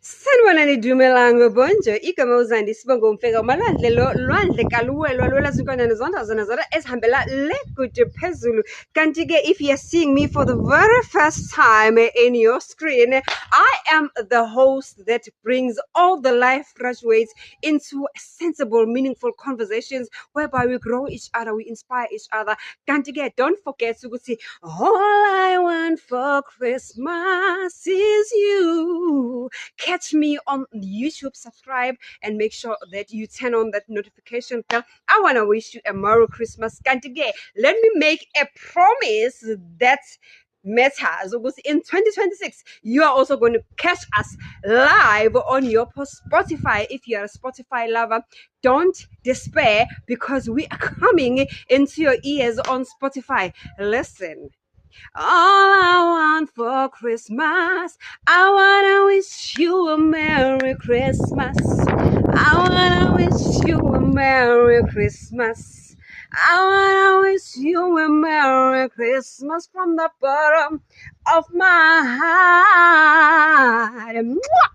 Sanibonani Dumelang bonjo igama uzandi sibonga umfeka malwandle lwandle kaluwelwa lwelazinkonyane zonda zona zona ezihambela le kude phezulu kanti ke if you're seeing me for the very first time in your screen, I am the host that brings all the life graduates into sensible meaningful conversations whereby we grow each other, we inspire each other. Kanti ke don't forget ukuthi all I want for Christmas is you. Catch me on YouTube, subscribe, and make sure that you turn on that notification bell. I want to wish you a Merry Christmas. Kantige, let me make a promise that matters. In 2026, you are also going to catch us live on your Spotify. If you are a Spotify lover, don't despair because we are coming into your ears on Spotify. Listen. All I want for Christmas, I wanna wish you a Merry Christmas. I wanna wish you a Merry Christmas. I wanna wish you a Merry Christmas from the bottom of my heart. Mwah!